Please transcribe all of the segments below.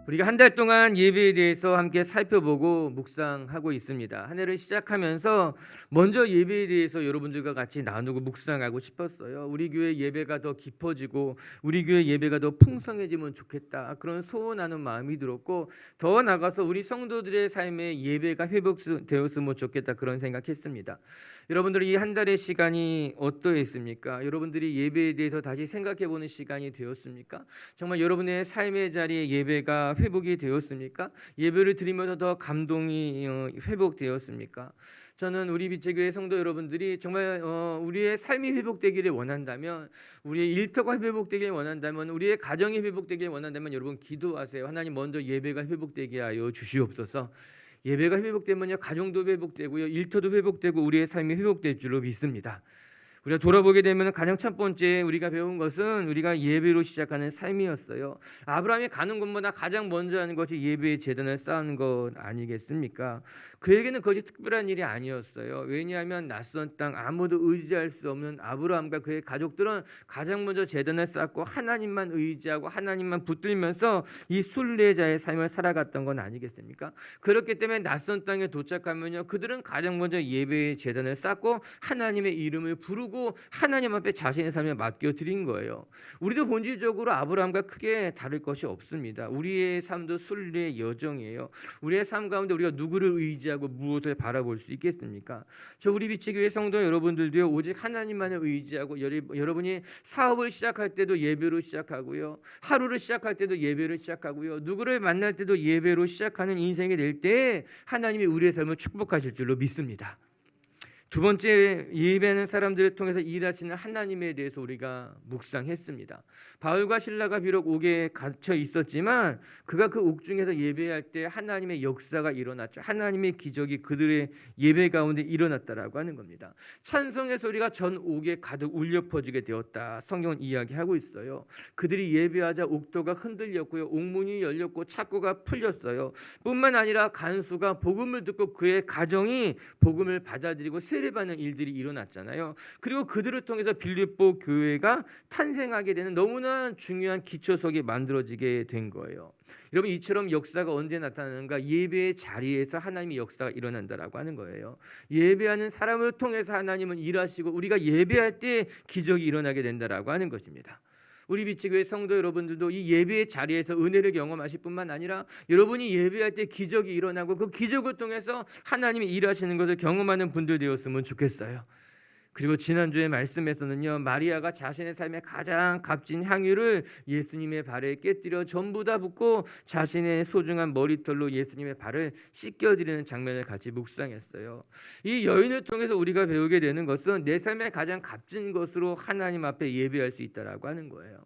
우리가 한 달 동안 예배에 대해서 함께 살펴보고 묵상하고 있습니다. 한 해를 시작하면서 먼저 예배에 대해서 여러분들과 같이 나누고 묵상하고 싶었어요. 우리 교회 예배가 더 깊어지고 우리 교회 예배가 더 풍성해지면 좋겠다, 그런 소원하는 마음이 들었고, 더 나아가서 우리 성도들의 삶에 예배가 회복되었으면 좋겠다, 그런 생각했습니다. 여러분들이 이 한 달의 시간이 어떠했습니까? 여러분들이 예배에 대해서 다시 생각해보는 시간이 되었습니까? 정말 여러분의 삶의 자리에 예배가 회복이 되었습니까? 예배를 드리면서 더 감동이 회복되었습니까? 저는 우리 빛의 성도 여러분들이 정말 우리의 삶이 회복되기를 원한다면, 우리의 일터가 회복되기를 원한다면, 우리의 가정이 회복되기를 원한다면 여러분 기도하세요. 하나님, 먼저 예배가 회복되게 하여 주시옵소서. 예배가 회복되면요, 가정도 회복되고요, 일터도 회복되고 우리의 삶이 회복될 줄로 믿습니다. 우리가 돌아보게 되면 가장 첫 번째 우리가 배운 것은 우리가 예배로 시작하는 삶이었어요. 아브라함이 가는 곳마다 가장 먼저 하는 것이 예배의 제단을 쌓는 것 아니겠습니까? 그에게는 그것이 특별한 일이 아니었어요. 왜냐하면 낯선 땅, 아무도 의지할 수 없는 아브라함과 그의 가족들은 가장 먼저 제단을 쌓고 하나님만 의지하고 하나님만 붙들면서 이 순례자의 삶을 살아갔던 건 아니겠습니까? 그렇기 때문에 낯선 땅에 도착하면요, 그들은 가장 먼저 예배의 제단을 쌓고 하나님의 이름을 부르고 하나님 앞에 자신의 삶을 맡겨드린 거예요. 우리도 본질적으로 아브라함과 크게 다를 것이 없습니다. 우리의 삶도 순례의 여정이에요. 우리의 삶 가운데 우리가 누구를 의지하고 무엇을 바라볼 수 있겠습니까? 우리 빛의 교회 성도 여러분들도요, 오직 하나님만을 의지하고, 여러분이 사업을 시작할 때도 예배로 시작하고요, 하루를 시작할 때도 예배로 시작하고요, 누구를 만날 때도 예배로 시작하는 인생이 될 때 하나님이 우리의 삶을 축복하실 줄로 믿습니다. 두 번째, 예배하는 사람들을 통해서 일하시는 하나님에 대해서 우리가 묵상했습니다. 바울과 실라가 비록 옥에 갇혀 있었지만 그가 그 옥중에서 예배할 때 하나님의 역사가 일어났죠. 하나님의 기적이 그들의 예배 가운데 일어났다라고 하는 겁니다. 찬송의 소리가 전 옥에 가득 울려 퍼지게 되었다, 성경은 이야기하고 있어요. 그들이 예배하자 옥도가 흔들렸고요, 옥문이 열렸고 창고가 풀렸어요. 뿐만 아니라 간수가 복음을 듣고 그의 가정이 복음을 받아들이고 세례받는 일들이 일어났잖아요. 그리고 그들을 통해서 빌립보 교회가 탄생하게 되는 너무나 중요한 기초석이 만들어지게 된 거예요. 여러분, 이처럼 역사가 언제 나타나는가? 예배의 자리에서 하나님의 역사가 일어난다라고 하는 거예요. 예배하는 사람을 통해서 하나님은 일하시고 우리가 예배할 때 기적이 일어나게 된다라고 하는 것입니다. 우리 빛의 교회 성도 여러분들도 이 예배의 자리에서 은혜를 경험하실 뿐만 아니라 여러분이 예배할 때 기적이 일어나고 그 기적을 통해서 하나님이 일하시는 것을 경험하는 분들 되었으면 좋겠어요. 그리고 지난주에 말씀에서는요, 마리아가 자신의 삶의 가장 값진 향유를 예수님의 발에 깨뜨려 전부 다 붓고 자신의 소중한 머리털로 예수님의 발을 씻겨드리는 장면을 같이 묵상했어요. 이 여인을 통해서 우리가 배우게 되는 것은 내 삶의 가장 값진 것으로 하나님 앞에 예배할 수 있다라고 하는 거예요.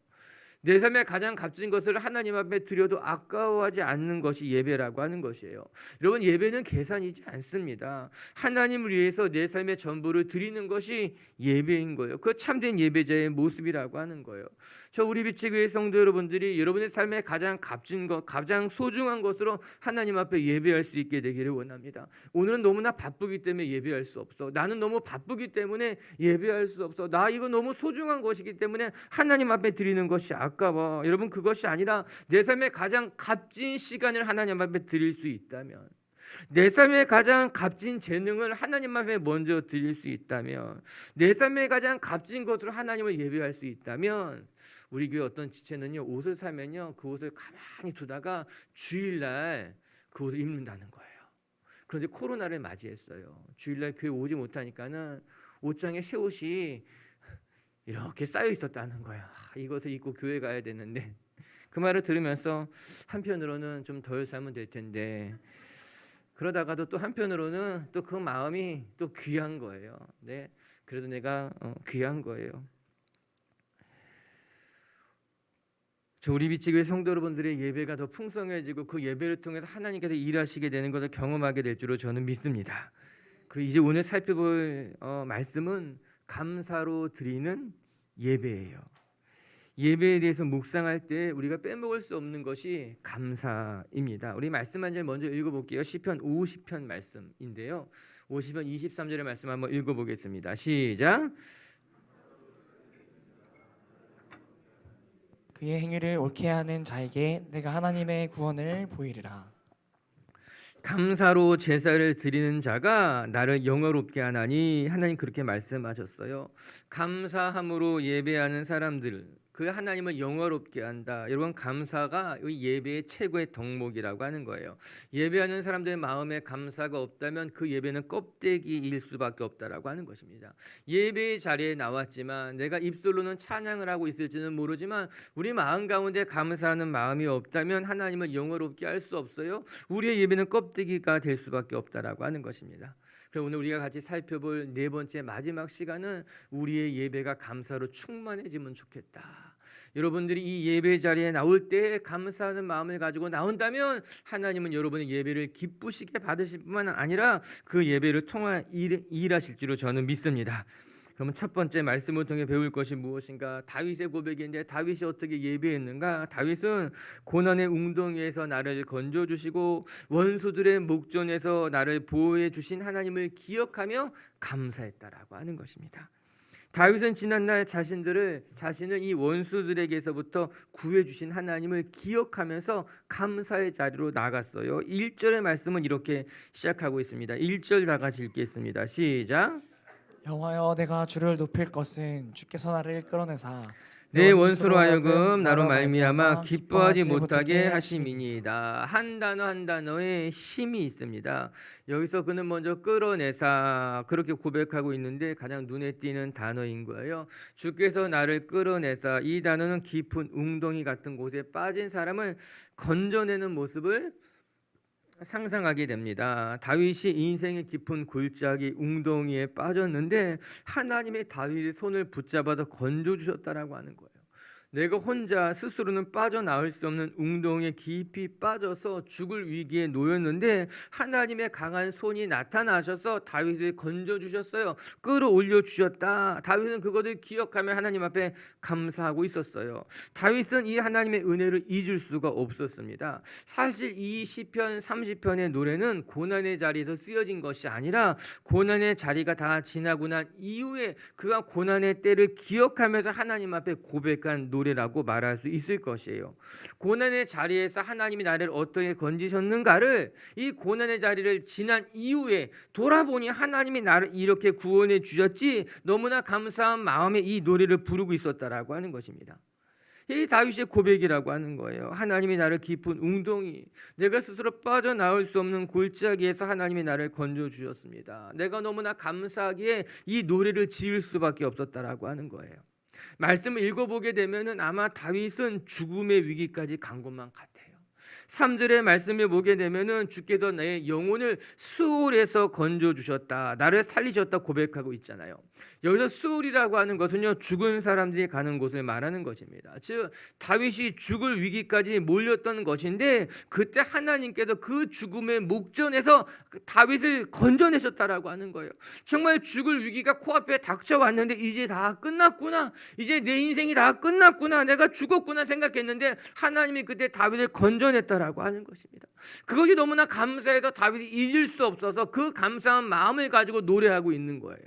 내 삶의 가장 값진 것을 하나님 앞에 드려도 아까워하지 않는 것이 예배라고 하는 것이에요. 여러분, 예배는 계산이지 않습니다. 하나님을 위해서 내 삶의 전부를 드리는 것이 예배인 거예요. 그 참된 예배자의 모습이라고 하는 거예요. 우리 빛의 교회 성도 여러분들이 여러분의 삶의 가장 값진 것, 가장 소중한 것으로 하나님 앞에 예배할 수 있게 되기를 원합니다. 오늘은 너무나 바쁘기 때문에 예배할 수 없어. 나는 너무 바쁘기 때문에 예배할 수 없어. 나 이거 너무 소중한 것이기 때문에 하나님 앞에 드리는 것이 아까워. 여러분, 그것이 아니라 내 삶의 가장 값진 시간을 하나님 앞에 드릴 수 있다면, 내 삶의 가장 값진 재능을 하나님 앞에 먼저 드릴 수 있다면, 내 삶의 가장 값진 것으로 하나님을 예배할 수 있다면, 우리 교회 어떤 지체는요, 옷을 사면요, 그 옷을 가만히 두다가 주일날 그 옷을 입는다는 거예요. 그런데 코로나를 맞이했어요. 주일날 교회 오지 못하니까는 옷장에 새 옷이 이렇게 쌓여 있었다는 거야. 이것을 입고 교회 가야 되는데, 그 말을 들으면서 한편으로는 좀 덜 사면 될 텐데, 그러다가도 또 한편으로는 또 그 마음이 또 귀한 거예요. 네, 그래도 내가 귀한 거예요. 우리 빛의 교회 성도 여러분들의 예배가 더 풍성해지고 그 예배를 통해서 하나님께서 일하시게 되는 것을 경험하게 될 줄로 저는 믿습니다. 그리고 이제 오늘 살펴볼 말씀은 감사로 드리는 예배예요. 예배에 대해서 묵상할 때 우리가 빼먹을 수 없는 것이 감사입니다. 우리 말씀 한 절 먼저 읽어볼게요. 시편 50편 말씀인데요, 50편 23절의 말씀 한번 읽어보겠습니다. 시작. 그의 행위를 옳게 하는 자에게 내가 하나님의 구원을 보이리라. 감사로 제사를 드리는 자가 나를 영화롭게 하나니 하나님 그렇게 말씀하셨어요. 감사함으로 예배하는 사람들 그 하나님을 영화롭게 한다. 여러분 감사가 이 예배의 최고의 덕목이라고 하는 거예요. 예배하는 사람들의 마음에 감사가 없다면 그 예배는 껍데기일 수밖에 없다라고 하는 것입니다. 예배의 자리에 나왔지만 내가 입술로는 찬양을 하고 있을지는 모르지만 우리 마음 가운데 감사하는 마음이 없다면 하나님을 영화롭게 할 수 없어요. 우리의 예배는 껍데기가 될 수밖에 없다라고 하는 것입니다. 그럼 오늘 우리가 같이 살펴볼 네 번째 마지막 시간은 우리의 예배가 감사로 충만해지면 좋겠다. 여러분들이 이 예배 자리에 나올 때 감사하는 마음을 가지고 나온다면 하나님은 여러분의 예배를 기쁘시게 받으실 뿐만 아니라 그 예배를 통한 일하실 줄로 저는 믿습니다. 그러면 첫 번째 말씀을 통해 배울 것이 무엇인가? 다윗의 고백인데 다윗이 어떻게 예배했는가? 다윗은 고난의 웅덩이에서 나를 건져주시고 원수들의 목전에서 나를 보호해 주신 하나님을 기억하며 감사했다라고 하는 것입니다. 다윗은 지난날 자신을 이 원수들에게서부터 구해주신 하나님을 기억하면서 감사의 자리로 나갔어요. 1절의 말씀은 이렇게 시작하고 있습니다. 1절 다 같이 읽겠습니다. 시작. 여호와여, 내가 주를 높일 것은 주께서 나를 끌어내사 내 원수로 하여금 나로 말미암아 기뻐하지 못하게 하심이니이다. 한 단어 한 단어에 힘이 있습니다. 여기서 그는 먼저 끌어내사 그렇게 고백하고 있는데 가장 눈에 띄는 단어인 거예요. 주께서 나를 끌어내사, 이 단어는 깊은 웅덩이 같은 곳에 빠진 사람을 건져내는 모습을 상상하게 됩니다. 다윗이 인생의 깊은 골짜기 웅덩이에 빠졌는데 하나님의 다윗의 손을 붙잡아서 건져주셨다라고 하는 거예요. 내가 혼자 스스로는 빠져나올 수 없는 웅덩이에 깊이 빠져서 죽을 위기에 놓였는데 하나님의 강한 손이 나타나셔서 다윗을 건져주셨어요. 끌어올려 주셨다. 다윗은 그것을 기억하며 하나님 앞에 감사하고 있었어요. 다윗은 이 하나님의 은혜를 잊을 수가 없었습니다. 사실 이 시편 30편의 노래는 고난의 자리에서 쓰여진 것이 아니라 고난의 자리가 다 지나고 난 이후에 그가 고난의 때를 기억하면서 하나님 앞에 고백한 노래라고 말할 수 있을 것이에요. 고난의 자리에서 하나님이 나를 어떻게 건지셨는가를 이 고난의 자리를 지난 이후에 돌아보니 하나님이 나를 이렇게 구원해 주셨지, 너무나 감사한 마음에 이 노래를 부르고 있었다라고 하는 것입니다. 이 다윗의 고백이라고 하는 거예요. 하나님이 나를 깊은 웅덩이, 내가 스스로 빠져나올 수 없는 골짜기에서 하나님이 나를 건져주셨습니다. 내가 너무나 감사하기에 이 노래를 지을 수밖에 없었다라고 하는 거예요. 말씀을 읽어보게 되면은 아마 다윗은 죽음의 위기까지 간 것만 같아요. 3절의 말씀을 보게 되면은 주께서 내 영혼을 수올에서 건져주셨다, 나를 살리셨다 고백하고 있잖아요. 여기서 수올이라고 하는 것은요, 죽은 사람들이 가는 곳을 말하는 것입니다. 즉 다윗이 죽을 위기까지 몰렸던 것인데 그때 하나님께서 그 죽음의 목전에서 다윗을 건져내셨다라고 하는 거예요. 정말 죽을 위기가 코앞에 닥쳐왔는데 이제 다 끝났구나, 이제 내 인생이 다 끝났구나, 내가 죽었구나 생각했는데 하나님이 그때 다윗을 건져냈다라고 하는 것입니다. 그것이 너무나 감사해서 다윗이 잊을 수 없어서 그 감사한 마음을 가지고 노래하고 있는 거예요.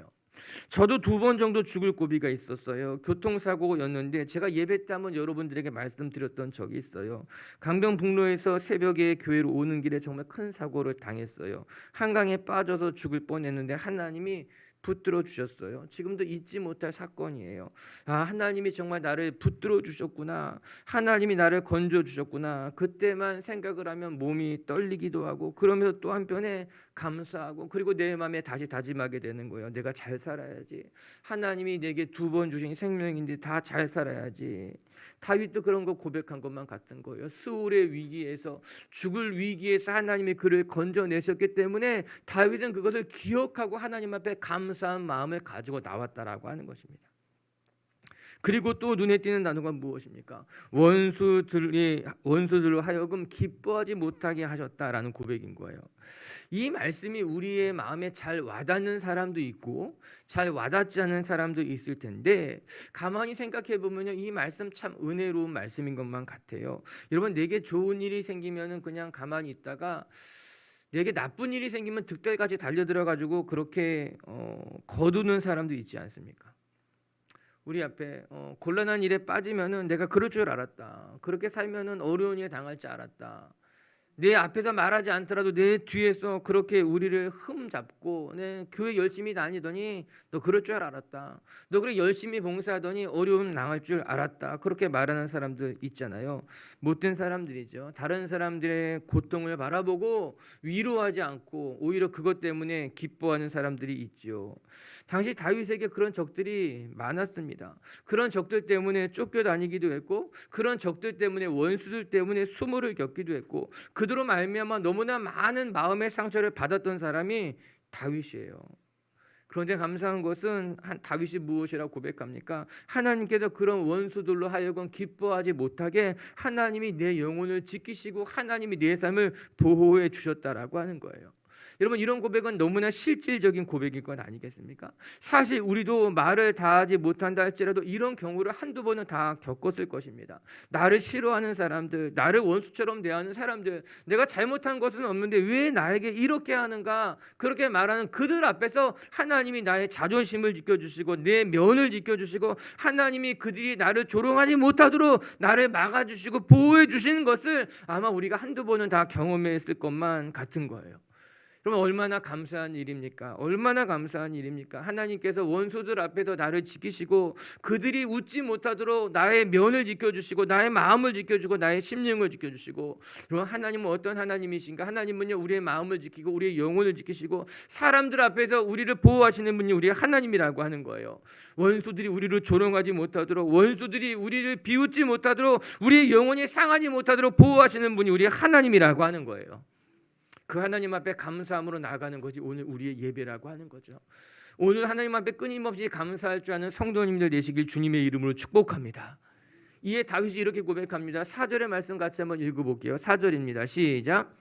저도 2번 정도 죽을 고비가 있었어요. 교통사고였는데 제가 예배 때 한번 여러분들에게 말씀드렸던 적이 있어요. 강변북로에서 새벽에 교회로 오는 길에 정말 큰 사고를 당했어요. 한강에 빠져서 죽을 뻔했는데 하나님이 붙들어 주셨어요. 지금도 잊지 못할 사건이에요. 아, 하나님이 정말 나를 붙들어 주셨구나, 하나님이 나를 건져 주셨구나. 그때만 생각을 하면 몸이 떨리기도 하고, 그러면서 또 한편에 감사하고, 그리고 내 마음에 다시 다짐하게 되는 거예요. 내가 잘 살아야지, 하나님이 내게 2번 주신 생명인데 다 잘 살아야지. 다윗도 그런 거 고백한 것만 같은 거예요. 수울의 위기에서, 죽을 위기에서 하나님이 그를 건져내셨기 때문에 다윗은 그것을 기억하고 하나님 앞에 감사한 마음을 가지고 나왔다라고 하는 것입니다. 그리고 또 눈에 띄는 단어가 무엇입니까? 원수들로 하여금 기뻐하지 못하게 하셨다라는 고백인 거예요. 이 말씀이 우리의 마음에 잘 와닿는 사람도 있고 잘 와닿지 않는 사람도 있을 텐데, 가만히 생각해 보면요, 이 말씀 참 은혜로운 말씀인 것만 같아요. 여러분, 내게 좋은 일이 생기면은 그냥 가만히 있다가 내게 나쁜 일이 생기면 득달같이 달려들어 가지고 그렇게 거두는 사람도 있지 않습니까? 우리 앞에 곤란한 일에 빠지면은 내가 그럴 줄 알았다. 그렇게 살면은 어려운 일에 당할 줄 알았다. 내 앞에서 말하지 않더라도 내 뒤에서 그렇게 우리를 흠잡고 내 교회 열심히 다니더니 너 그럴 줄 알았다. 너 그렇게 열심히 봉사하더니 어려움 당할 줄 알았다. 그렇게 말하는 사람들 있잖아요. 못된 사람들이죠. 다른 사람들의 고통을 바라보고 위로하지 않고 오히려 그것 때문에 기뻐하는 사람들이 있죠. 당시 다윗에게 그런 적들이 많았습니다. 그런 적들 때문에 쫓겨다니기도 했고 그런 적들 때문에 원수들 때문에 수모를 겪기도 했고 그들로 말미암아 너무나 많은 마음의 상처를 받았던 사람이 다윗이에요. 그런데 감사한 것은 다윗이 무엇이라고 고백합니까? 하나님께서 그런 원수들로 하여금 기뻐하지 못하게 하나님이 내 영혼을 지키시고 하나님이 내 삶을 보호해 주셨다라고 하는 거예요. 여러분 이런 고백은 너무나 실질적인 고백일 것 아니겠습니까? 사실 우리도 말을 다하지 못한다 할지라도 이런 경우를 한두 번은 다 겪었을 것입니다. 나를 싫어하는 사람들, 나를 원수처럼 대하는 사람들, 내가 잘못한 것은 없는데 왜 나에게 이렇게 하는가 그렇게 말하는 그들 앞에서 하나님이 나의 자존심을 지켜주시고 내 면을 지켜주시고 하나님이 그들이 나를 조롱하지 못하도록 나를 막아주시고 보호해 주시는 것을 아마 우리가 한두 번은 다 경험했을 것만 같은 거예요. 그럼 얼마나 감사한 일입니까? 얼마나 감사한 일입니까? 하나님께서 원수들 앞에서 나를 지키시고 그들이 웃지 못하도록 나의 면을 지켜주시고 나의 마음을 지켜주고 나의 심령을 지켜주시고 그럼 하나님은 어떤 하나님이신가? 하나님은요 우리의 마음을 지키고 우리의 영혼을 지키시고 사람들 앞에서 우리를 보호하시는 분이 우리의 하나님이라고 하는 거예요. 원수들이 우리를 조롱하지 못하도록 원수들이 우리를 비웃지 못하도록 우리의 영혼이 상하지 못하도록 보호하시는 분이 우리의 하나님이라고 하는 거예요. 그 하나님 앞에 감사함으로 나아가는 것이 오늘 우리의 예배라고 하는 거죠. 오늘 하나님 앞에 끊임없이 감사할 줄 아는 성도님들 되시길 주님의 이름으로 축복합니다. 이에 다윗이 이렇게 고백합니다. 4절의 말씀 같이 한번 읽어볼게요. 4절입니다. 시작.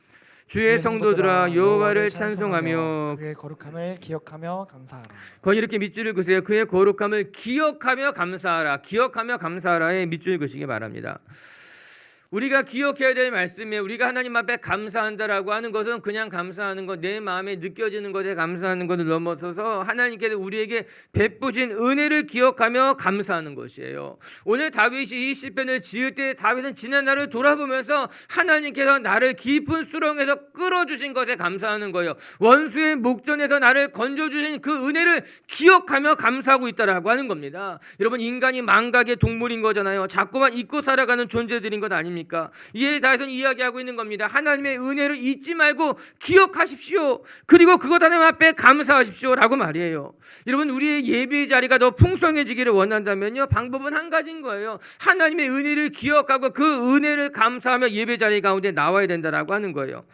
주의 성도들아 여호와를 찬송하며 그의 거룩함을 기억하며 감사하라. 거기 이렇게 밑줄을 그으세요. 그의 거룩함을 기억하며 감사하라. 기억하며 감사하라에 밑줄 그으시기 바랍니다. 우리가 기억해야 될 말씀에 우리가 하나님 앞에 감사한다라고 하는 것은 그냥 감사하는 것, 내 마음에 느껴지는 것에 감사하는 것을 넘어서서 하나님께서 우리에게 베푸신 은혜를 기억하며 감사하는 것이에요. 오늘 다윗이 이 시편을 지을 때 다윗은 지난 날을 돌아보면서 하나님께서 나를 깊은 수렁에서 끌어주신 것에 감사하는 거예요. 원수의 목전에서 나를 건져주신 그 은혜를 기억하며 감사하고 있다라고 하는 겁니다. 여러분 인간이 망각의 동물인 거잖아요. 자꾸만 잊고 살아가는 존재들인 것 아닙니까? 이에 다윗은 이야기하고 있는 겁니다. 하나님의 은혜를 잊지 말고 기억하십시오. 그리고 그것 하나님 앞에 감사하십시오 라고 말이에요. 여러분 우리의 예배의 자리가 더 풍성해지기를 원한다면요 방법은 한 가지인 거예요. 하나님의 은혜를 기억하고 그 은혜를 감사하며 예배 자리 가운데 나와야 된다라고 하는 거예요.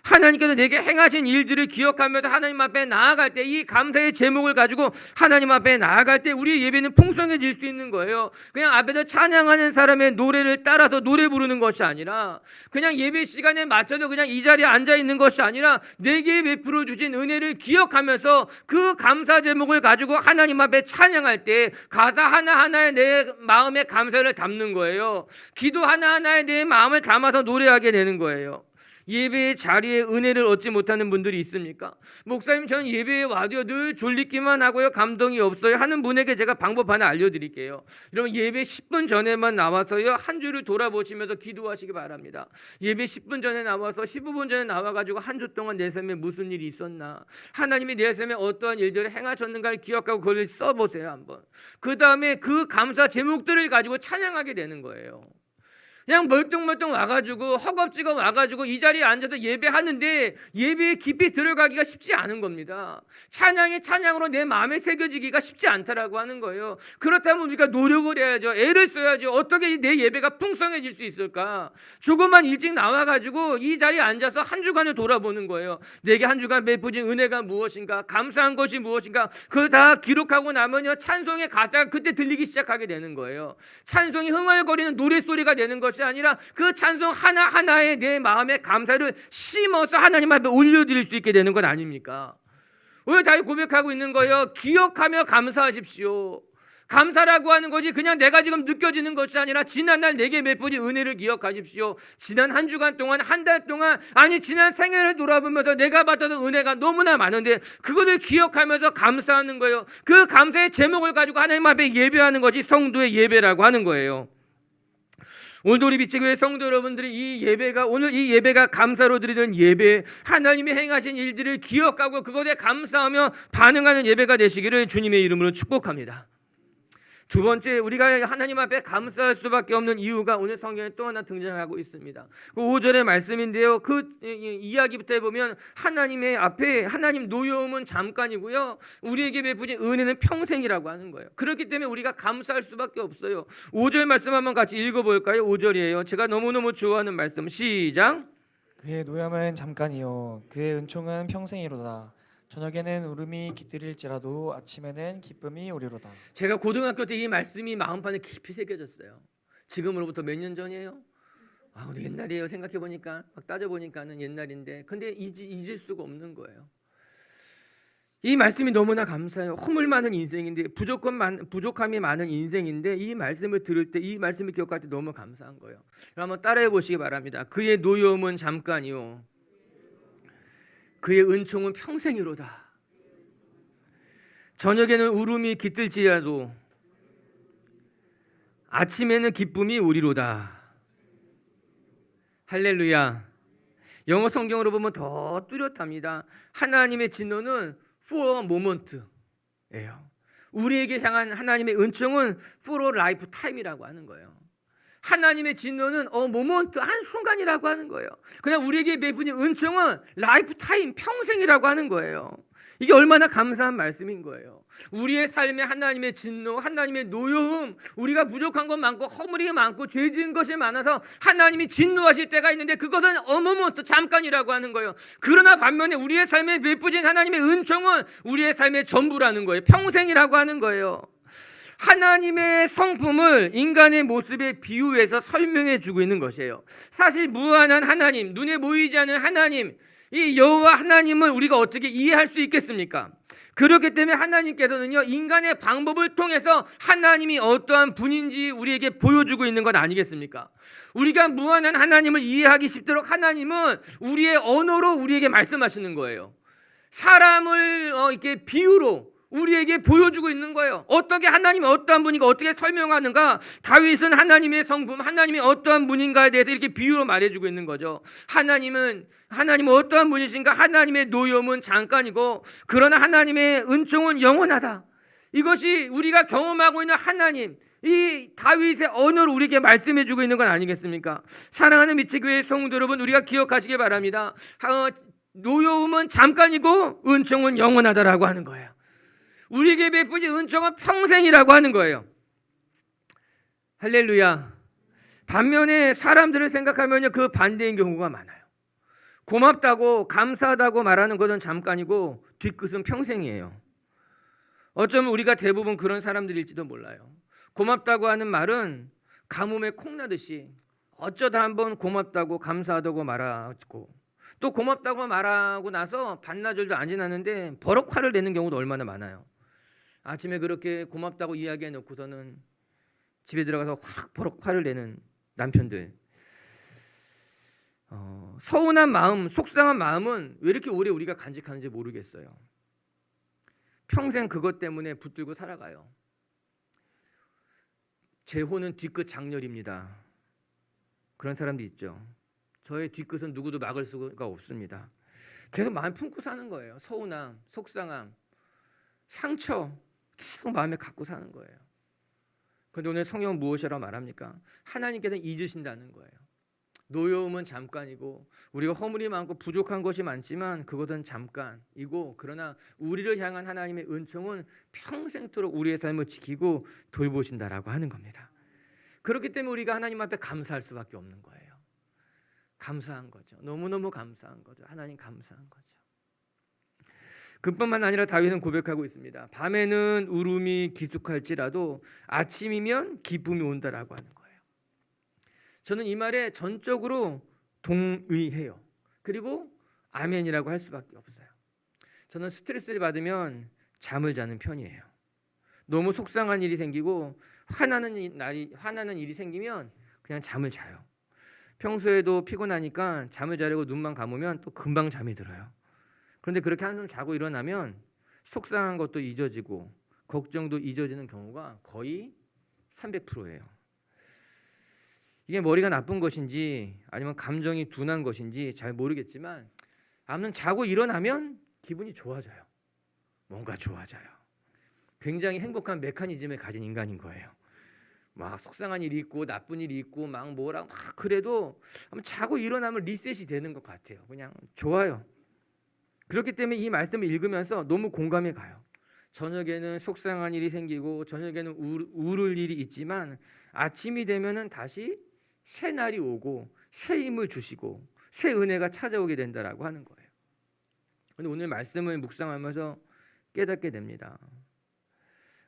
하나님께서 내게 행하신 일들을 기억하면서 하나님 앞에 나아갈 때 이 감사의 제목을 가지고 하나님 앞에 나아갈 때 우리의 예배는 풍성해질 수 있는 거예요. 그냥 앞에서 찬양하는 사람의 노래를 따라서 노래 부르는 것이 아니라 그냥 예배 시간에 맞춰서 그냥 이 자리에 앉아 있는 것이 아니라 내게 베풀어 주신 은혜를 기억하면서 그 감사 제목을 가지고 하나님 앞에 찬양할 때 가사 하나하나에 내 마음의 감사를 담는 거예요. 기도 하나하나에 내 마음을 담아서 노래하게 되는 거예요. 예배의 자리에 은혜를 얻지 못하는 분들이 있습니까? 목사님 저는 예배에 와도요 늘 졸리기만 하고요 감동이 없어요 하는 분에게 제가 방법 하나 알려드릴게요. 여러분 예배 10분 전에만 나와서요 한 주를 돌아보시면서 기도하시기 바랍니다. 예배 10분 전에 나와서 15분 전에 나와가지고 한 주 동안 내 삶에 무슨 일이 있었나, 하나님이 내 삶에 어떠한 일들을 행하셨는가를 기억하고 그걸 써보세요 한번. 그 다음에 그 감사 제목들을 가지고 찬양하게 되는 거예요. 그냥 멀뚱멀뚱 와가지고 허겁지겁 와가지고 이 자리에 앉아서 예배하는데 예배에 깊이 들어가기가 쉽지 않은 겁니다. 찬양이 찬양으로 내 마음에 새겨지기가 쉽지 않다라고 하는 거예요. 그렇다면 우리가 노력을 해야죠. 애를 써야죠. 어떻게 내 예배가 풍성해질 수 있을까? 조금만 일찍 나와가지고 이 자리에 앉아서 한 주간을 돌아보는 거예요. 내게 한 주간 베푸신 은혜가 무엇인가, 감사한 것이 무엇인가, 그걸 다 기록하고 나면요 찬송의 가사가 그때 들리기 시작하게 되는 거예요. 찬송이 흥얼거리는 노랫소리가 되는 것이 아니라 그 찬송 하나하나에 내 마음의 감사를 심어서 하나님 앞에 올려드릴 수 있게 되는 것 아닙니까? 오늘 다시 고백하고 있는 거예요. 기억하며 감사하십시오. 감사라고 하는 것이 그냥 내가 지금 느껴지는 것이 아니라 지난날 내게 베푸신 은혜를 기억하십시오. 지난 한 주간 동안, 한 달 동안, 아니 지난 생애를 돌아보면서 내가 받았던 은혜가 너무나 많은데 그것을 기억하면서 감사하는 거예요. 그 감사의 제목을 가지고 하나님 앞에 예배하는 것이 성도의 예배라고 하는 거예요. 오늘 우리 빛의교회 성도 여러분들이 이 예배가, 오늘 이 예배가 감사로 드리는 예배, 하나님이 행하신 일들을 기억하고 그것에 감사하며 반응하는 예배가 되시기를 주님의 이름으로 축복합니다. 두 번째, 우리가 하나님 앞에 감사할 수밖에 없는 이유가 오늘 성경에 또 하나 등장하고 있습니다. 그 5절의 말씀인데요. 그 이야기부터 해보면 하나님의 앞에 하나님 노여움은 잠깐이고요, 우리에게 베푸신 은혜는 평생이라고 하는 거예요. 그렇기 때문에 우리가 감사할 수밖에 없어요. 5절 말씀 한번 같이 읽어볼까요? 5절이에요. 제가 너무너무 좋아하는 말씀, 시작. 그의 노염은 잠깐이요 그의 은총은 평생이로다. 저녁에는 울음이 깃들일지라도 아침에는 기쁨이 오리로다. 제가 고등학교 때 이 말씀이 마음판에 깊이 새겨졌어요. 지금으로부터 몇 년 전이에요? 근데 옛날이에요. 생각해보니까, 막 따져보니까는 옛날인데, 근데 잊을 수가 없는 거예요. 이 말씀이 너무나 감사해요. 허물 많은 인생인데, 부족함이 많은 인생인데, 이 말씀을 들을 때, 이 말씀을 기억할 때 너무 감사한 거예요. 한번 따라해 보시기 바랍니다. 그의 노여움은 잠깐이요 그의 은총은 평생이로다. 저녁에는 울음이 깃들지라도 아침에는 기쁨이 오리로다. 할렐루야. 영어 성경으로 보면 더 뚜렷합니다. 하나님의 진노는 for a moment예요. 우리에게 향한 하나님의 은총은 for a lifetime이라고 하는 거예요. 하나님의 진노는 모먼트, 한 순간이라고 하는 거예요. 그냥 우리에게 베푸신 은총은 라이프타임, 평생이라고 하는 거예요. 이게 얼마나 감사한 말씀인 거예요. 우리의 삶에 하나님의 진노, 하나님의 노여움, 우리가 부족한 것 많고 허물이 많고 죄 지은 것이 많아서 하나님이 진노하실 때가 있는데 그것은 모먼트, 잠깐이라고 하는 거예요. 그러나 반면에 우리의 삶에 베푸신 하나님의 은총은 우리의 삶의 전부라는 거예요. 평생이라고 하는 거예요. 하나님의 성품을 인간의 모습에 비유해서 설명해 주고 있는 것이에요. 사실 무한한 하나님, 눈에 보이지 않는 하나님, 이 여호와 하나님을 우리가 어떻게 이해할 수 있겠습니까? 그렇기 때문에 하나님께서는요, 인간의 방법을 통해서 하나님이 어떠한 분인지 우리에게 보여주고 있는 것 아니겠습니까? 우리가 무한한 하나님을 이해하기 쉽도록 하나님은 우리의 언어로 우리에게 말씀하시는 거예요. 사람을 이렇게 비유로 우리에게 보여주고 있는 거예요. 어떻게 하나님이 어떠한 분인가 어떻게 설명하는가. 다윗은 하나님의 성품, 하나님이 어떠한 분인가에 대해서 이렇게 비유로 말해주고 있는 거죠. 하나님은 어떠한 분이신가. 하나님의 노여움은 잠깐이고 그러나 하나님의 은총은 영원하다. 이것이 우리가 경험하고 있는 하나님, 이 다윗의 언어로 우리에게 말씀해주고 있는 건 아니겠습니까? 사랑하는 미치교회 성도 여러분, 우리가 기억하시기 바랍니다. 노여움은 잠깐이고 은총은 영원하다라고 하는 거예요. 우리에게 베푸신 은총은 평생이라고 하는 거예요. 할렐루야. 반면에 사람들을 생각하면 그 반대인 경우가 많아요. 고맙다고 감사하다고 말하는 것은 잠깐이고 뒤끝은 평생이에요. 어쩌면 우리가 대부분 그런 사람들일지도 몰라요. 고맙다고 하는 말은 가뭄에 콩나듯이 어쩌다 한번 고맙다고 감사하다고 말하고 또 고맙다고 말하고 나서 반나절도 안 지났는데 버럭 화를 내는 경우도 얼마나 많아요. 아침에 그렇게 고맙다고 이야기해 놓고서는 집에 들어가서 확 버럭 화를 내는 남편들. 서운한 마음, 속상한 마음은 왜 이렇게 오래 우리가 간직하는지 모르겠어요. 평생 그것 때문에 붙들고 살아가요. 제 호는 뒤끝 장렬입니다. 그런 사람도 있죠. 저의 뒤끝은 누구도 막을 수가 없습니다. 계속 마음 품고 사는 거예요. 서운함, 속상함, 상처 계속 마음에 갖고 사는 거예요. 그런데 오늘 성경은 무엇이라고 말합니까? 하나님께서는 잊으신다는 거예요. 노여움은 잠깐이고 우리가 허물이 많고 부족한 것이 많지만 그것은 잠깐이고 그러나 우리를 향한 하나님의 은총은 평생토록 우리의 삶을 지키고 돌보신다라고 하는 겁니다. 그렇기 때문에 우리가 하나님 앞에 감사할 수밖에 없는 거예요. 감사한 거죠. 너무너무 감사한 거죠. 하나님 감사한 거죠. 그뿐만 아니라 다윗은 고백하고 있습니다. 밤에는 울음이 기숙할지라도 아침이면 기쁨이 온다라고 하는 거예요. 저는 이 말에 전적으로 동의해요. 그리고 아멘이라고 할 수밖에 없어요. 저는 스트레스를 받으면 잠을 자는 편이에요. 너무 속상한 일이 생기고 화나는 일이 생기면 그냥 잠을 자요. 평소에도 피곤하니까 잠을 자려고 눈만 감으면 또 금방 잠이 들어요. 그런데 그렇게 한숨 자고 일어나면 속상한 것도 잊어지고 걱정도 잊어지는 경우가 거의 300%예요. 이게 머리가 나쁜 것인지 아니면 감정이 둔한 것인지 잘 모르겠지만 아무튼 자고 일어나면 기분이 좋아져요. 뭔가 좋아져요. 굉장히 행복한 메커니즘을 가진 인간인 거예요. 막 속상한 일이 있고 나쁜 일이 있고 막 뭐라 막 그래도 자고 일어나면 리셋이 되는 것 같아요. 그냥 좋아요. 그렇기 때문에 이 말씀을 읽으면서 너무 공감이 가요. 저녁에는 속상한 일이 생기고 저녁에는 울을 일이 있지만 아침이 되면은 다시 새 날이 오고 새 힘을 주시고 새 은혜가 찾아오게 된다라고 하는 거예요. 근데 오늘 말씀을 묵상하면서 깨닫게 됩니다.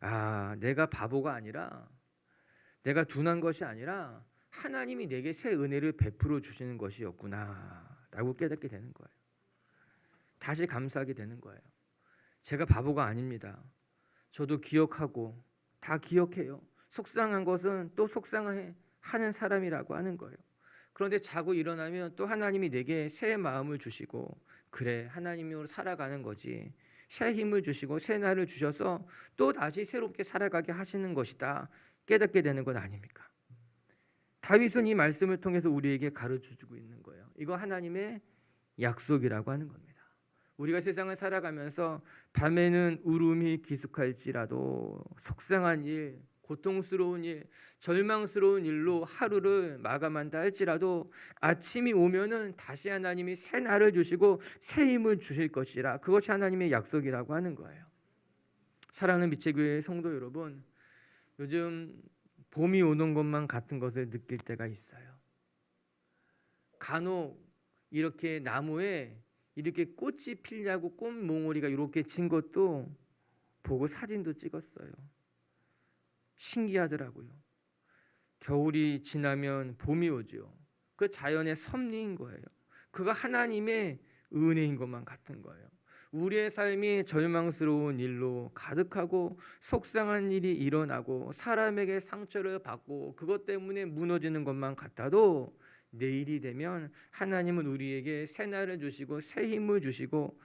아, 내가 바보가 아니라 내가 둔한 것이 아니라 하나님이 내게 새 은혜를 베풀어 주시는 것이었구나라고 깨닫게 되는 거예요. 다시 감사하게 되는 거예요. 제가 바보가 아닙니다. 저도 기억하고 다 기억해요. 속상한 것은 또 속상해 하는 사람이라고 하는 거예요. 그런데 자고 일어나면 또 하나님이 내게 새 마음을 주시고 그래 하나님으로 살아가는 거지. 새 힘을 주시고 새 날을 주셔서 또 다시 새롭게 살아가게 하시는 것이다. 깨닫게 되는 것 아닙니까? 다윗은 이 말씀을 통해서 우리에게 가르쳐주고 있는 거예요. 이거 하나님의 약속이라고 하는 겁니다. 우리가 세상을 살아가면서 밤에는 울음이 기숙할지라도 속상한 일, 고통스러운 일, 절망스러운 일로 하루를 마감한다 할지라도 아침이 오면은 다시 하나님이 새 날을 주시고 새 힘을 주실 것이라 그것이 하나님의 약속이라고 하는 거예요. 사랑하는 빛의 교회 성도 여러분, 요즘 봄이 오는 것만 같은 것을 느낄 때가 있어요. 간혹 이렇게 나무에 이렇게 꽃이 피려고 꽃몽오리가 이렇게 진 것도 보고 사진도 찍었어요. 신기하더라고요. 겨울이 지나면 봄이 오죠. 그 자연의 섭리인 거예요. 그가 하나님의 은혜인 것만 같은 거예요. 우리의 삶이 절망스러운 일로 가득하고 속상한 일이 일어나고 사람에게 상처를 받고 그것 때문에 무너지는 것만 같아도 내일이 되면 하나님은 우리에게 새 날을 주시고 새 힘을 주시고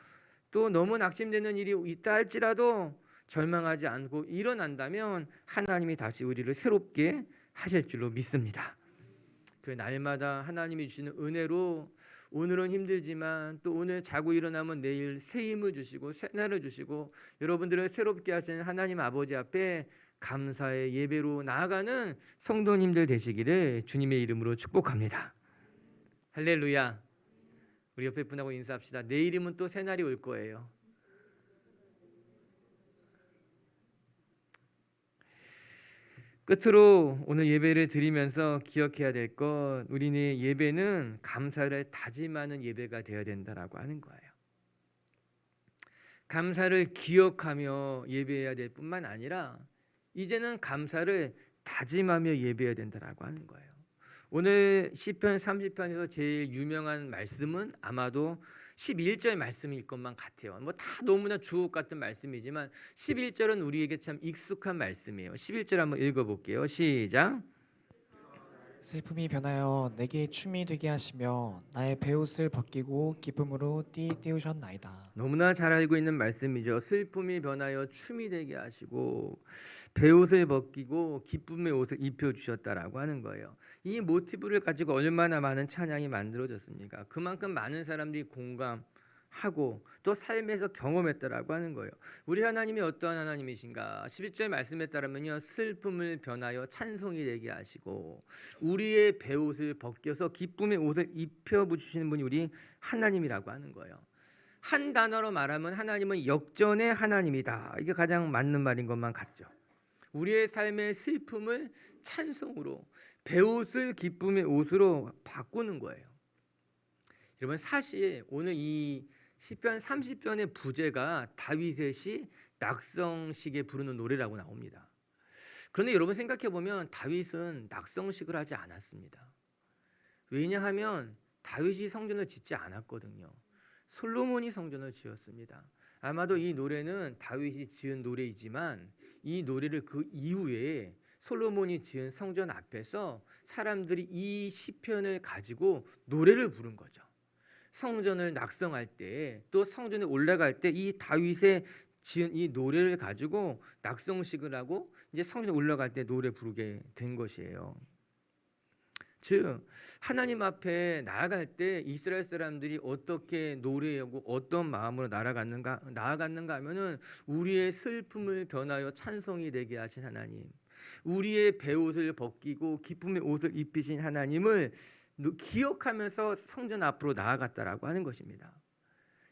또 너무 낙심되는 일이 있다 할지라도 절망하지 않고 일어난다면 하나님이 다시 우리를 새롭게 하실 줄로 믿습니다. 그 날마다 하나님이 주시는 은혜로 오늘은 힘들지만 또 오늘 자고 일어나면 내일 새 힘을 주시고 새 날을 주시고 여러분들을 새롭게 하시는 하나님 아버지 앞에 감사의 예배로 나아가는 성도님들 되시기를 주님의 이름으로 축복합니다. 할렐루야. 우리 옆에 분하고 인사합시다. 내일이면 또 새 날이 올 거예요. 끝으로 오늘 예배를 드리면서 기억해야 될 것, 우리는 예배는 감사를 다짐하는 예배가 되어야 된다라고 하는 거예요. 감사를 기억하며 예배해야 될 뿐만 아니라 이제는 감사를 다짐하며 예배해야 된다라고 하는 거예요. 오늘 시편 30편에서 제일 유명한 말씀은 아마도 11절 말씀일 것만 같아요. 뭐 다 너무나 주옥 같은 말씀이지만 11절은 우리에게 참 익숙한 말씀이에요. 11절 한번 읽어볼게요. 시작. 슬픔이 변하여 내게 춤이 되게 하시며 나의 베옷을 벗기고 기쁨으로 띄우셨나이다. 너무나 잘 알고 있는 말씀이죠. 슬픔이 변하여 춤이 되게 하시고 베옷을 벗기고 기쁨의 옷을 입혀주셨다라고 하는 거예요. 이 모티브를 가지고 얼마나 많은 찬양이 만들어졌습니까? 그만큼 많은 사람들이 공감하고 또 삶에서 경험했다라고 하는 거예요. 우리 하나님이 어떠한 하나님이신가? 11절 말씀에 따르면요, 슬픔을 변하여 찬송이 되게 하시고 우리의 베옷을 벗겨서 기쁨의 옷을 입혀주시는 분이 우리 하나님이라고 하는 거예요. 한 단어로 말하면 하나님은 역전의 하나님이다. 이게 가장 맞는 말인 것만 같죠. 우리의 삶의 슬픔을 찬송으로, 베옷을 기쁨의 옷으로 바꾸는 거예요. 여러분, 사실 오늘 이 시편 30편의 부제가 다윗의 시 낙성식에 부르는 노래라고 나옵니다. 그런데 여러분 생각해 보면 다윗은 낙성식을 하지 않았습니다. 왜냐하면 다윗이 성전을 짓지 않았거든요. 솔로몬이 성전을 지었습니다. 아마도 이 노래는 다윗이 지은 노래이지만 이 노래를 그 이후에 솔로몬이 지은 성전 앞에서 사람들이 이 시편을 가지고 노래를 부른 거죠. 성전을 낙성할 때, 또 성전에 올라갈 때 이 다윗의 지은 이 노래를 가지고 낙성식을 하고 이제 성전에 올라갈 때 노래 부르게 된 것이에요. 즉 하나님 앞에 나아갈 때 이스라엘 사람들이 어떻게 노래하고 어떤 마음으로 나아갔는가 하면은 우리의 슬픔을 변하여 찬송이 되게 하신 하나님, 우리의 베옷을 벗기고 기쁨의 옷을 입히신 하나님을 기억하면서 성전 앞으로 나아갔다라고 하는 것입니다.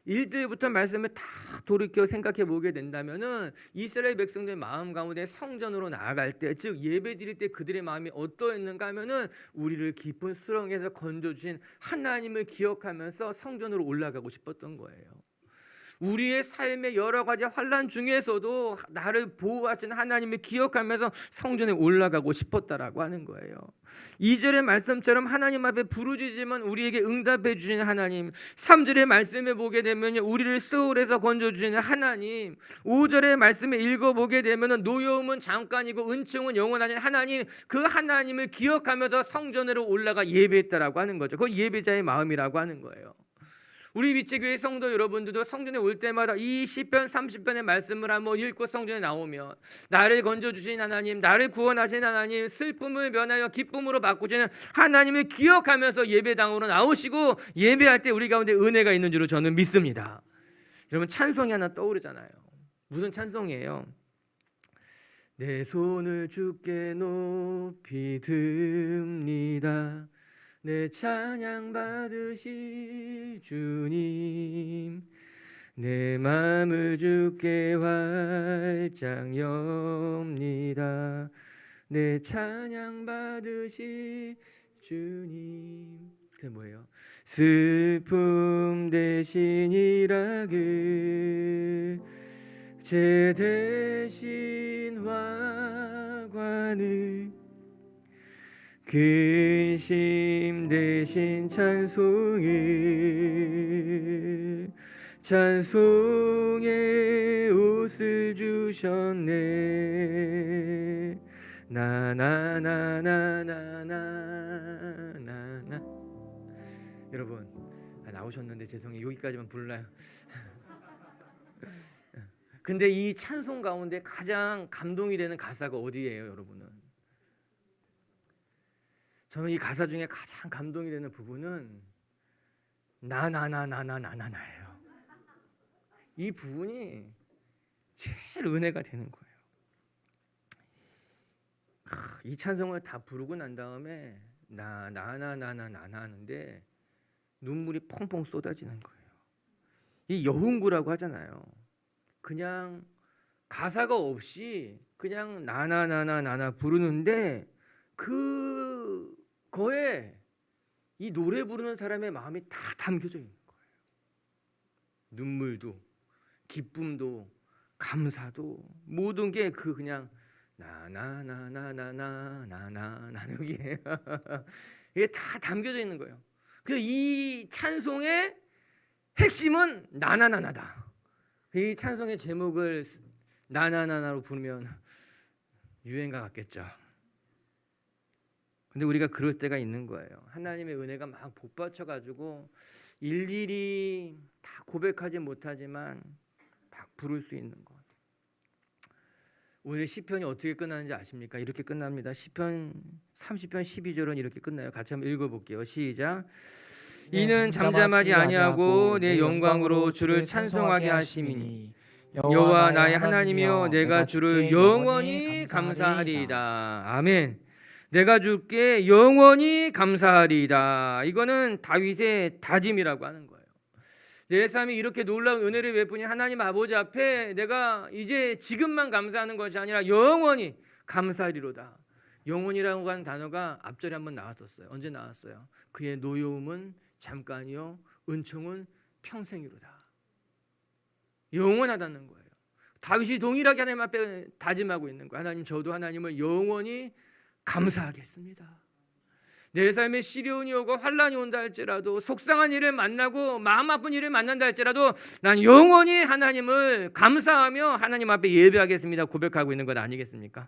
1절부터 말씀을 다 돌이켜 생각해 보게 된다면은 이스라엘 백성들의 마음 가운데 성전으로 나아갈 때, 즉 예배 드릴 때 그들의 마음이 어떠했는가 하면은 우리를 깊은 수렁에서 건져 주신 하나님을 기억하면서 성전으로 올라가고 싶었던 거예요. 우리의 삶의 여러 가지 환난 중에서도 나를 보호하신 하나님을 기억하면서 성전에 올라가고 싶었다라고 하는 거예요. 2절의 말씀처럼 하나님 앞에 부르짖으면 우리에게 응답해 주시는 하나님, 3절의 말씀을 보게 되면 우리를 스올에서 건져 주시는 하나님, 5절의 말씀을 읽어보게 되면 노여움은 잠깐이고 은총은 영원하신 하나님, 그 하나님을 기억하면서 성전으로 올라가 예배했다라고 하는 거죠. 그건 예배자의 마음이라고 하는 거예요. 우리 위치교회 성도 여러분들도 성전에 올 때마다 이 시편 30편의 말씀을 한번 읽고 성전에 나오면 나를 건져주신 하나님, 나를 구원하신 하나님, 슬픔을 변하여 기쁨으로 바꾸시는 하나님을 기억하면서 예배당으로 나오시고 예배할 때 우리 가운데 은혜가 있는 줄로 저는 믿습니다. 여러분, 찬송이 하나 떠오르잖아요. 무슨 찬송이에요? 내 손을 주께 높이 듭니다. 내 찬양 받으시 주님, 내 마음을 주께 활짝 엽니다. 내 찬양 받으시 주님. 그게 뭐예요? 슬픔 대신 일하그 제 대신 화관을 근심 대신 찬송의 옷을 주셨네. 나나나나나나나나. 여러분, 나오셨는데 죄송해요. 여기까지만 불러요. 근데 이 찬송 가운데 가장 감동이 되는 가사가 어디예요, 여러분은? 저는 이 가사 중에 가장 감동이 되는 부분은 나나나나나나나예요. 이 부분이 제일 은혜가 되는 거예요. 이 찬송을 다 부르고 난 다음에 나나나나나나 하는데 눈물이 펑펑 쏟아지는 거예요. 이 여훈구라고 하잖아요. 그냥 가사가 없이 그냥 나나나나나나 부르는데 그거에 이 노래 부르는 사람의 마음이 다 담겨져 있는 거예요. 눈물도, 기쁨도, 감사도, 모든 게 그 그냥 나나나나나나나나 여기에 이게 다 담겨져 있는 거예요. 그래서 이 찬송의 핵심은 나나나나다. 이 찬송의 제목을 나나나나로 부르면 유행가 같겠죠. 근데 우리가 그럴 때가 있는 거예요. 하나님의 은혜가 막 복받쳐가지고 일일이 다 고백하지 못하지만 막 부를 수 있는 것. 오늘 시편이 어떻게 끝나는지 아십니까? 이렇게 끝납니다. 시편 30편 12절은 이렇게 끝나요. 같이 한번 읽어볼게요. 시작. 이는 잠잠하지 아니하고 내 영광으로 주를 찬송하게 하심이니 여호와 나의 하나님이여 내가 주를 영원히 감사하리이다. 아멘. 내가 주께 영원히 감사하리이다. 이거는 다윗의 다짐이라고 하는 거예요. 내 삶이 이렇게 놀라운 은혜를 베푸니 하나님 아버지 앞에 내가 이제 지금만 감사하는 것이 아니라 영원히 감사하리로다. 영원이라고 하는 단어가 앞절에 한번 나왔었어요. 언제 나왔어요? 그의 노여움은 잠깐이요 은총은 평생이로다. 영원하다는 거예요. 다윗이 동일하게 하나님 앞에 다짐하고 있는 거예요. 하나님, 저도 하나님을 영원히 감사하겠습니다. 내 삶에 시련이 오고 환란이 온다 할지라도, 속상한 일을 만나고 마음 아픈 일을 만난다 할지라도 난 영원히 하나님을 감사하며 하나님 앞에 예배하겠습니다 고백하고 있는 것 아니겠습니까?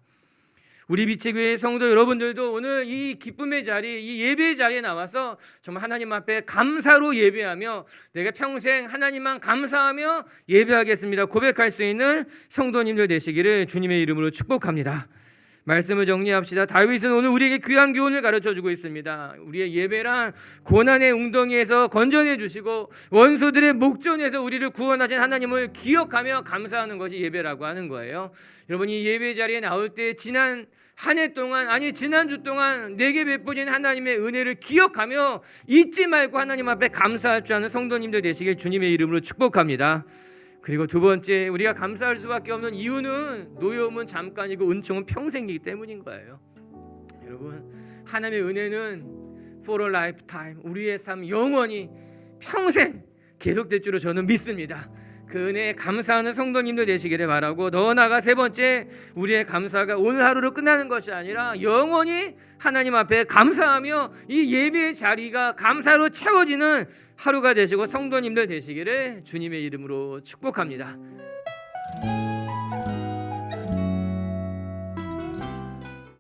우리 빛의 교회 성도 여러분들도 오늘 이 기쁨의 자리, 이 예배의 자리에 나와서 정말 하나님 앞에 감사로 예배하며 내가 평생 하나님만 감사하며 예배하겠습니다 고백할 수 있는 성도님들 되시기를 주님의 이름으로 축복합니다. 말씀을 정리합시다. 다윗은 오늘 우리에게 귀한 교훈을 가르쳐주고 있습니다. 우리의 예배란 고난의 웅덩이에서 건져내 주시고 원수들의 목전에서 우리를 구원하신 하나님을 기억하며 감사하는 것이 예배라고 하는 거예요. 여러분, 이 예배 자리에 나올 때 지난 한 해 동안, 아니 지난주 동안 내게 베푸신 하나님의 은혜를 기억하며 잊지 말고 하나님 앞에 감사할 줄 아는 성도님들 되시길 주님의 이름으로 축복합니다. 그리고 두 번째, 우리가 감사할 수밖에 없는 이유는 노여움은 잠깐이고 은총은 평생이기 때문인 거예요. 여러분, 하나님의 은혜는 for a lifetime, 우리의 삶 영원히 평생 계속될 줄로 저는 믿습니다. 그 은혜에 감사하는 성도님들 되시기를 바라고, 더 나아가 세 번째, 우리의 감사가 오늘 하루로 끝나는 것이 아니라 영원히 하나님 앞에 감사하며 이 예배의 자리가 감사로 채워지는 하루가 되시고 성도님들 되시기를 주님의 이름으로 축복합니다.